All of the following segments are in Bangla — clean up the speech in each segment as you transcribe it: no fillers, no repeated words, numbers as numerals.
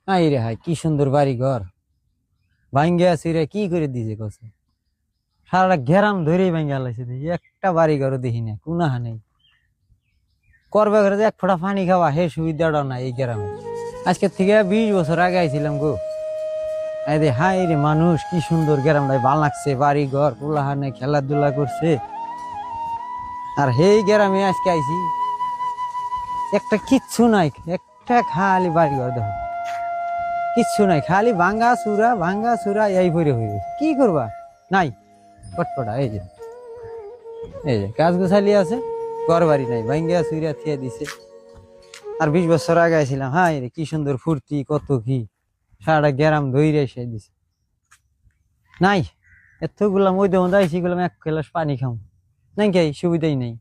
আই রে হাই, কি সুন্দর বাড়ি ঘর ভাঙ্গে আছি রে, কি করে দিছে কছে সারাটা ঘেরাম ধরেই ভাঙ্গে আলাইছে, দেখি একটা বাড়ি ঘরও দেখি না, কুনাহা নেই। করবে ঘরে যে এক ফোঁটা পানি খাওয়া হে সুবিধাটা নাই এই গ্রামে। আজকে থেকে 20 বছর আগে আইছিলাম গো। এই রে হাই রে, মানুষ কি সুন্দর, গ্রামটাই ভাল লাগছে, বাড়ি ঘর পোলাহানে খেলাধুলা করছে। আর হেই গ্রামে আজকে আইছি, একটা কিচ্ছু নাই, একটা খালি বাড়ি ঘর দেখো, কিচ্ছু নাই, খালি ভাঙ্গা চূড়া এই ভরে হয়ে গেছে। কি করবা, নাই পটপটা। এই যে গাছ গোছালি আছে, ঘর বাড়ি নাই, ভাঙ্গা চূড়া থিয়া দিছে। আর 20 বছর আগে আইছিলাম, হাই রে কি সুন্দর ফুর্তি, কত কি সারাটা গ্রাম ধইরে এসে দিছে। নাই এতগুলা মধ্যে মধ্যে আইসি গেলাম, এক গ্লাস পানি খাম নাই, কে সুবিধাই নেই,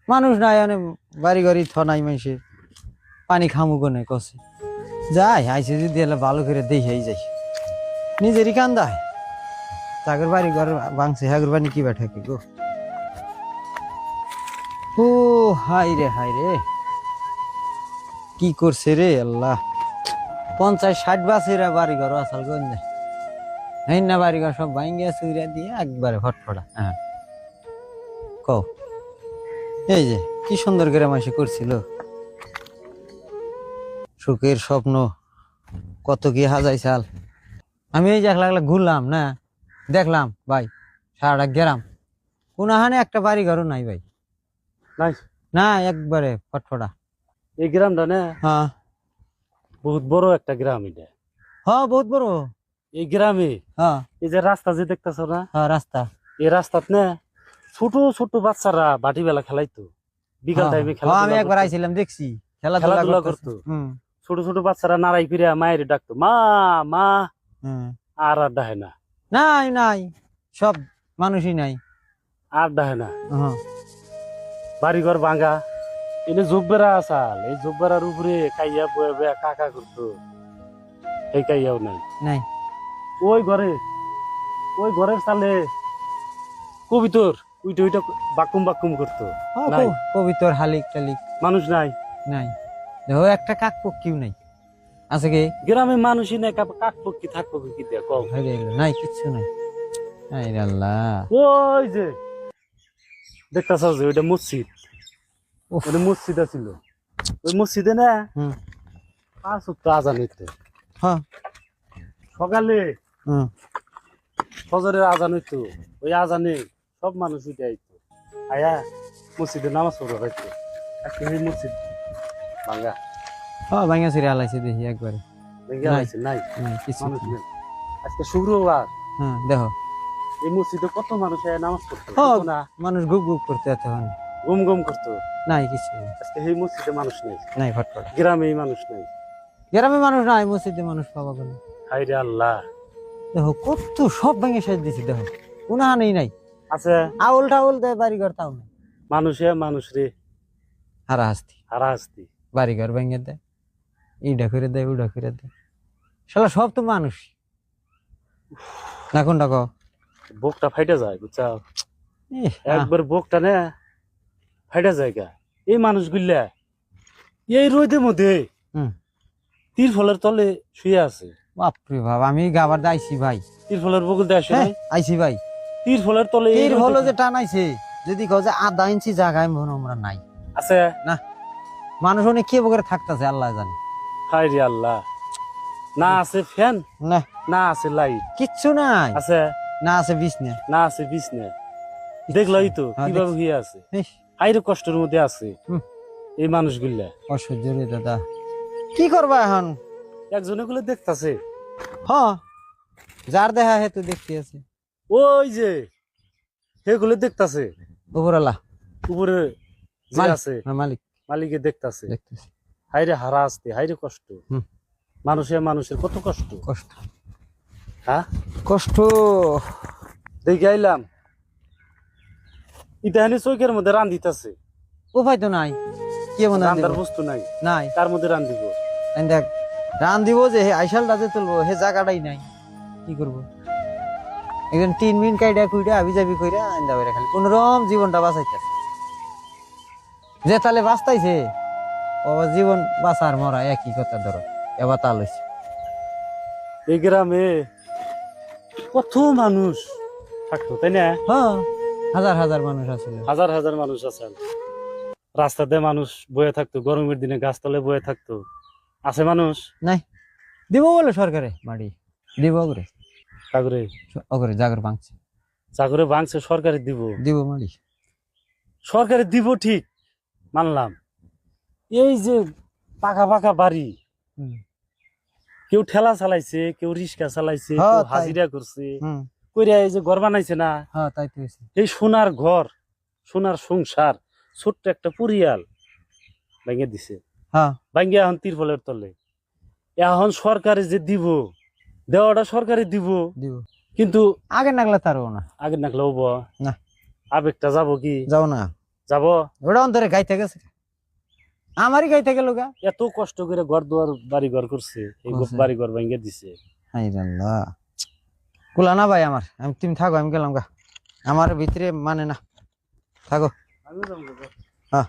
মানুষ নাই, মানে বাড়ি গাড়ি থ নাই, মানুষের পানি খামু কোনে কষে যাই আইসে যদি এলা ভালো করে দেখেই যাই, নিজেরই কান্দা হয়। তাগর বাড়ি ঘর ভাঙছে, হাগর বাড়ি কি বেঠাকে গো। ও হাই রে কি করছে রে আল্লাহ, 50-60 বছর বাড়ি ঘর আসাল গো না, বাড়ি ঘর সব ভাঙ্গিয়া চুরিয়া দিয়ে একবারে ফটফটা। হ্যাঁ কও, এই যে কি সুন্দর করে মাসে করছিল, সুখের স্বপ্ন কত কি হাজাই সাল। আমি এই যে একলা ঘুরলাম না, দেখলাম ভাই সারাটা গ্রাম, কোনখানে একটা বাড়ি ঘরও নাই ভাই, নাই না একবারে ফটফটা। এই গ্রামটা না হ্যাঁ বহুত বড় একটা গ্রাম। এটা হ্যাঁ বহুত বড়। এই গ্রামে হ্যাঁ এই যে রাস্তা যে দেখতেছো না, হ্যাঁ রাস্তা, এই রাস্তাত না ছোট ছোট বাচ্চারা বাটি বেলা খেলাইতো, বিকাল টাইমে খেলা। আমি একবার আইছিলাম, দেখছি খেলাধুলা করতো। ছোট ছোট বাচ্চারা নাড়াই ফিরে মায়ের ডাকতো মা মা, আর আর ডাহে না। নাই নাই সব মানুষই নাই, আর ডাহে না। হ্যাঁ বাড়িঘর ভাঙা, এনে জোববেড়া আসাল, এই জোববেড়ার উপরে কাইয়া বয়ে বয়ে কাকা করতো, এই কাইয়াও নাই। নাই ওই ঘরের সালে কবিতর উইটা উইটা বাকুম বাকুম করতো। নাই। কবিতর হালিক টালিক মানুষ নাই। নাই, দেখো একটা কাক পক্ষীও নাই, আছে কি গ্রামে মানুষই নাই, কাক পক্ষী থাকবো কি দেখ নাই, কিচ্ছু নাই। আই রে আল্লাহ, ওই যে দেখতেছ যে ওইটা মসজিদ, উফ। ওটা মসজিদ ছিল। ওই মসজিদে না হুম 5 ওয়াক্ত আজান হইতো হ্যাঁ সকালে, হুম ফজরের আজান হইতো। ওই আজানে সব মানুষ উঠে আইতো, আয়া মসজিদে নামাজ পড়া হইতো। আজকে এই মসজিদ ভাঙ্গা, হ্যাঁ ভাঙা ছিড়ে আলাইছে দেখি একবারে, ভেঙে আলাইছে, নাই নাই কিছু মানুষ নাই। নেই। আজকে শুক্রবার, হ্যাঁ দেখো, এই মসজিদে কত মানুষ আয়া নামাজ পড়তো, হ্যাঁ কত না মানুষ গুপ গুপ করতে এখন, গুম গুম করতো। নাই কিছু নেই, আজকে এই মসজিদে মানুষ নেই, নাই ফটফট। গ্রামে মানুষ নেই। গ্রামে মানুষ নাই, মসজিদে মানুষ পাবা কোনো। হাই রে আল্লাহ, দেখো কত সব ভেঙে সাজ দিছি, দেখো কোনখানেই নাই, আছে আউল টাউল দেয় বাড়ি ঘর, তাও নাই, মানুষে মানুষ রে হারা হাস্তি হারা হাসতি। বাড়ি ঘর ভেঙে দেয়, ইডা করে দেয় উডা করে দেয়, শালা সব তো মানুষ না, কোনটা কও? বুকটা ফাইটা যায় বুঝছা, ইহ, একবার বুকটা না ফাইটা যায় গা। এই মানুষগুলা এই রোদের মধ্যে হুম। তিরফলের তলে শুয়ে আছে। বাপরে বাপ, আমি গাবার আইছি ভাই, তিরফলের বকুল দিয়ে আসে হ্যাঁ নাই, আইছি ভাই, তিরফলের তলে এই তীর রোদে হলো যে টানাইছে, যদি কও যে আধা ইঞ্চি জায়গায় মনে আমরা নাই, আছে। মানুষ অনেক কি বকরে থাকতেছে আল্লাহ জানে। হাই রে আল্লাহ, না আছে ফ্যান, না না আছে লাইট, কিচ্ছু নাই, আছে না আছে বিছনা, না আছে বিছনা। দেখলাই তো হ্যাঁ, কিভাবে দেখছি। হয়ে আছে, ইস, হাইরে কষ্টের মধ্যে আছে হুম। এই মানুষগুলা। অসহ্য রে দাদা, কি করবা এখন? একজনে গুলো দেখতাছে, হ্যাঁ যার দেখা হেতু দেখতে আছে, ওই যে সেগুলো দেখতাছে, উপরালা উপরে যে মালিক, আছে হ্যাঁ, মালিক মালিকে দেখতাছে। দেখতেছি, হাইরে হারা আসতে, হাইরে কষ্ট, হুম। মানুষের কত কষ্ট। কষ্ট হ্যাঁ কষ্ট, দেখে আইলাম ইতাহানি চৌকের মধ্যে রান্ধিতাছে, উপায় তো নাই, কি মনে রান্দার বস্তু নাই, নাই, তার মধ্যে রান্ধিব। দেখ রান দিব যে আইসালটা যে তুলবো হে জায়গাটাই নাই, কি করবো? একজন 3 মিনিট কাইডা কুইডা আবি যাবি কইরা আন্দা বেরে, খালি কোন রকম জীবনটা বাঁচাইতেছে, যে তালে বাঁচতাইছে ও জীবন বাঁচার মরা একই কথা। ধরো এবার তাল হয়েছে। এই গ্রামে কত মানুষ থাকতো তাই না? হ্যাঁ, হাজার হাজার মানুষ আছিল। হাজার হাজার মানুষ আছেন। রাস্তাতে মানুষ বয়ে থাকতো, গরমের দিনে গাছতলে বয়ে থাকতো। আছে মানুষ নাই, দিব বলে সরকারে মাটি দিব করে, সাগরে অগরে জাগর ভাঙছে, সাগরে ভাঙছে, সরকারে দিব। দিব মাটি। সরকারে দিব ঠিক মানলাম, এই যে পাকা পাকা বাড়ি, হুম। কেউ ঠেলা চালাইছে, কেউ রিক্সা চালাইছে, হ্যাঁ, কেউ তাই। হাজিরা করছে, হুম, কইরা এই যে ঘর বানাইছে না, হ্যাঁ তাই তো হয়েছে। এই সোনার ঘর, সোনার সংসার, ছোট্ট একটা পরিয়াল ভেঙে দিছে। হ্যাঁ, ভাঙ্গে এখন তিরপলের তলে। এখন সরকারে যে দিব, দেওয়াটা সরকারে দিব, দিব, কিন্তু আগে নাগলে তারও না, আগে নাকলে হবো না, আবেগটা যাবো কি যাও না, যাব? ওটা অন্তরে গাইতে গেছে, আমারই গাইতে গেল গা। এত কষ্ট করে ঘর দুয়ার বাড়ি ঘর করছে, এই করছে। বাড়ি ঘর ভেঙে দিছে। হাই আল্লাহ, কুলা না ভাই আমার, আমি তুমি থাকো, আমি গেলাম গা, আমার ভিতরে মানে না, থাকো। আমি যাবো। হ্যাঁ।